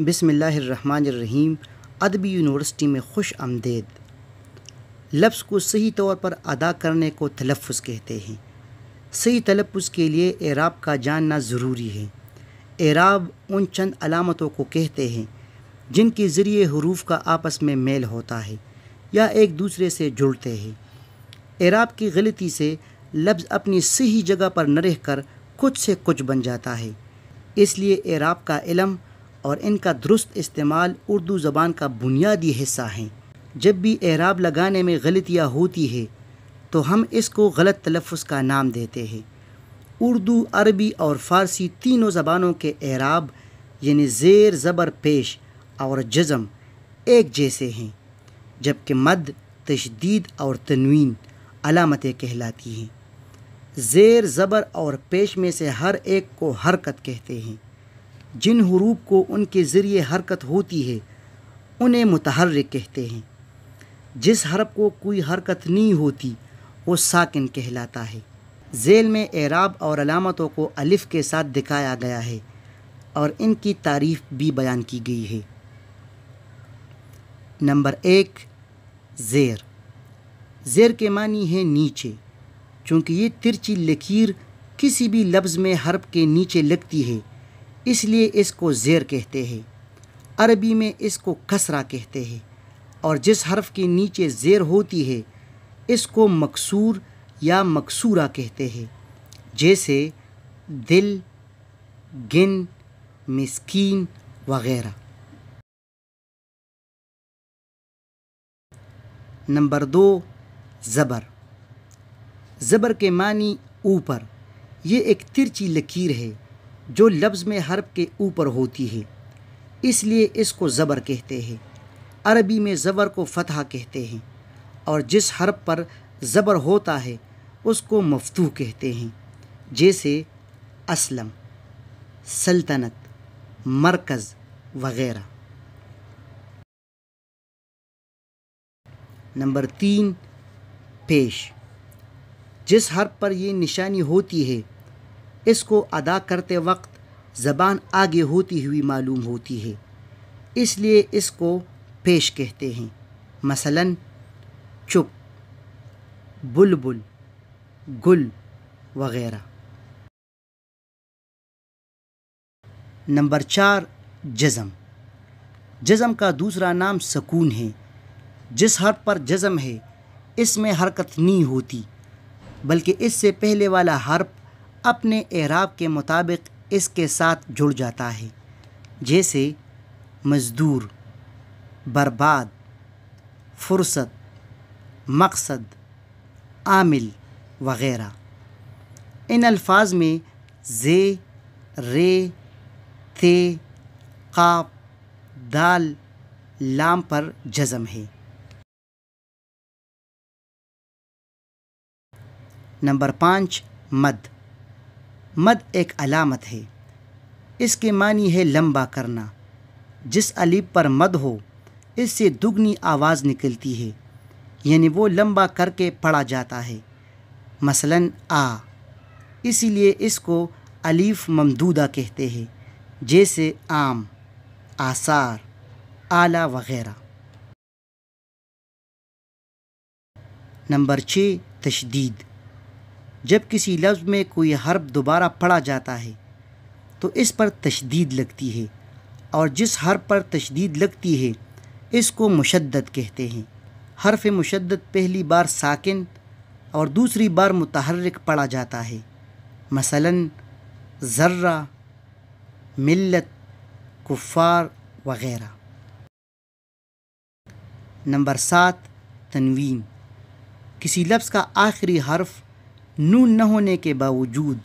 بسم اللہ الرحمن الرحیم۔ ادبی یونیورسٹی میں خوش آمدید۔ لفظ کو صحیح طور پر ادا کرنے کو تلفظ کہتے ہیں۔ صحیح تلفظ کے لیے اعراب کا جاننا ضروری ہے۔ اعراب ان چند علامتوں کو کہتے ہیں جن کے ذریعے حروف کا آپس میں میل ہوتا ہے یا ایک دوسرے سے جڑتے ہیں۔ اعراب کی غلطی سے لفظ اپنی صحیح جگہ پر نہ رہ کر کچھ سے کچھ بن جاتا ہے۔ اس لیے اعراب کا علم اور ان کا درست استعمال اردو زبان کا بنیادی حصہ ہیں۔ جب بھی اعراب لگانے میں غلطیاں ہوتی ہے تو ہم اس کو غلط تلفظ کا نام دیتے ہیں۔ اردو، عربی اور فارسی تینوں زبانوں کے اعراب یعنی زیر، زبر، پیش اور جزم ایک جیسے ہیں، جبکہ مد، تشدید اور تنوین علامتیں کہلاتی ہیں۔ زیر، زبر اور پیش میں سے ہر ایک کو حرکت کہتے ہیں۔ جن حروف کو ان کے ذریعے حرکت ہوتی ہے انہیں متحرک کہتے ہیں۔ جس حرف کو کوئی حرکت نہیں ہوتی وہ ساکن کہلاتا ہے۔ ذیل میں اعراب اور علامتوں کو الف کے ساتھ دکھایا گیا ہے اور ان کی تعریف بھی بیان کی گئی ہے۔ نمبر 1، زیر۔ زیر کے معنی ہے نیچے۔ چونکہ یہ ترچی لکیر کسی بھی لفظ میں حرف کے نیچے لگتی ہے اس لیے اس کو زیر کہتے ہیں۔ عربی میں اس کو کسرہ کہتے ہیں اور جس حرف کے نیچے زیر ہوتی ہے اس کو مکسور یا مکسورہ کہتے ہیں، جیسے دل، گن، مسکین وغیرہ۔ نمبر 2، زبر۔ زبر کے معنی اوپر۔ یہ ایک ترچی لکیر ہے جو لفظ میں حرف کے اوپر ہوتی ہے، اس لیے اس کو زبر کہتے ہیں۔ عربی میں زبر کو فتحہ کہتے ہیں اور جس حرف پر زبر ہوتا ہے اس کو مفتوح کہتے ہیں، جیسے اسلم، سلطنت، مرکز وغیرہ۔ نمبر 3، پیش۔ جس حرف پر یہ نشانی ہوتی ہے اس کو ادا کرتے وقت زبان آگے ہوتی ہوئی معلوم ہوتی ہے، اس لیے اس کو پیش کہتے ہیں۔ مثلاً چپ، بلبل، گل وغیرہ۔ نمبر 4، جزم۔ جزم کا دوسرا نام سکون ہے۔ جس حرف پر جزم ہے اس میں حرکت نہیں ہوتی بلکہ اس سے پہلے والا حرف اپنے اعراب کے مطابق اس کے ساتھ جڑ جاتا ہے، جیسے مزدور، برباد، فرصت، مقصد، عامل وغیرہ۔ ان الفاظ میں زے، رے، تے، قاف، دال، لام پر جزم ہے۔ نمبر 5، مد۔ مد ایک علامت ہے۔ اس کے معنی ہے لمبا کرنا۔ جس الف پر مد ہو اس سے دگنی آواز نکلتی ہے، یعنی وہ لمبا کر کے پڑھا جاتا ہے۔ مثلاً آ، اسی لیے اس کو الف ممدودہ کہتے ہیں، جیسے عام، آثار، اعلیٰ وغیرہ۔ نمبر 6، تشدید۔ جب کسی لفظ میں کوئی حرف دوبارہ پڑھا جاتا ہے تو اس پر تشدید لگتی ہے، اور جس حرف پر تشدید لگتی ہے اس کو مشدد کہتے ہیں۔ حرف مشدد پہلی بار ساکن اور دوسری بار متحرک پڑھا جاتا ہے، مثلاً ذرہ، ملت، کفار وغیرہ۔ نمبر 7، تنوین۔ کسی لفظ کا آخری حرف نون نہ ہونے کے باوجود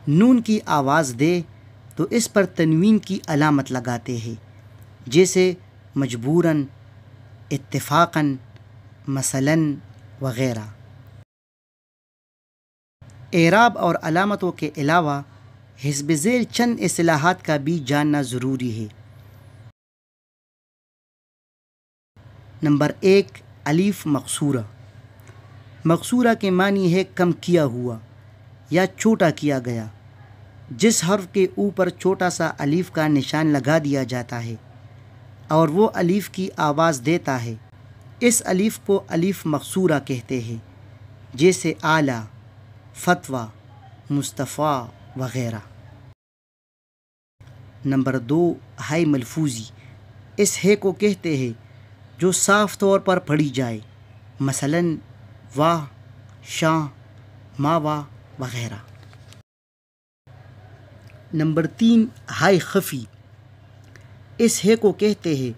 نون کی آواز دے تو اس پر تنوین کی علامت لگاتے ہیں، جیسے مجبوراً، اتفاقاً، مثلاً وغیرہ۔ اعراب اور علامتوں کے علاوہ حسب ذیل چند اصطلاحات کا بھی جاننا ضروری ہے۔ نمبر 1، الف مقصورہ۔ مقصورہ کے معنی ہے کم کیا ہوا یا چھوٹا کیا گیا۔ جس حرف کے اوپر چھوٹا سا الف کا نشان لگا دیا جاتا ہے اور وہ الف کی آواز دیتا ہے، اس الف کو الف مقصورہ کہتے ہیں، جیسے اعلیٰ، فتویٰ، مصطفیٰ وغیرہ۔ نمبر 2، ہائی ملفوظی، اس ہے کو کہتے ہیں جو صاف طور پر پڑھی جائے، مثلاً واہ، شاہ، ماوا وغیرہ۔ نمبر 3، ہائی خفی، اس ہے کو کہتے ہیں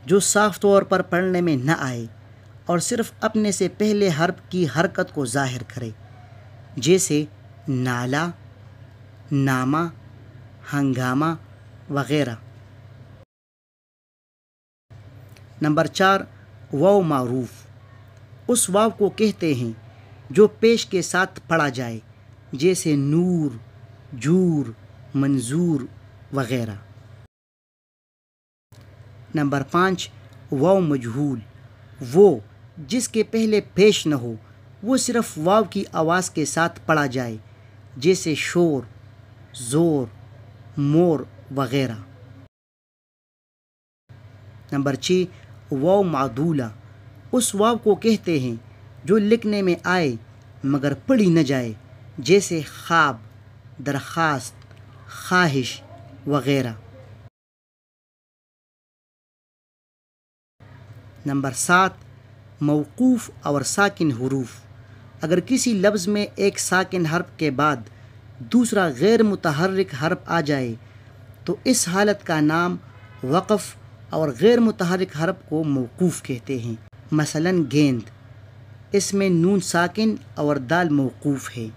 جو صاف طور پر پڑھنے میں نہ آئے اور صرف اپنے سے پہلے حرف کی حرکت کو ظاہر کرے، جیسے نالا، نامہ، ہنگامہ وغیرہ۔ نمبر 4، واو معروف، اس واو کو کہتے ہیں جو پیش کے ساتھ پڑھا جائے، جیسے نور، جور، منظور وغیرہ۔ نمبر 5، واو مجہول، وہ جس کے پہلے پیش نہ ہو، وہ صرف واو کی آواز کے ساتھ پڑھا جائے، جیسے شور، زور، مور وغیرہ۔ نمبر 6، واو معدولہ، اس واو کو کہتے ہیں جو لکھنے میں آئے مگر پڑھی نہ جائے، جیسے خواب، درخواست، خواہش وغیرہ۔ نمبر 7، موقوف اور ساکن حروف، اگر کسی لفظ میں ایک ساکن حرف کے بعد دوسرا غیر متحرک حرف آ جائے تو اس حالت کا نام وقف اور غیر متحرک حرف کو موقوف کہتے ہیں، مثلاً گیند، اس میں نون ساکن اور دال موقوف ہے۔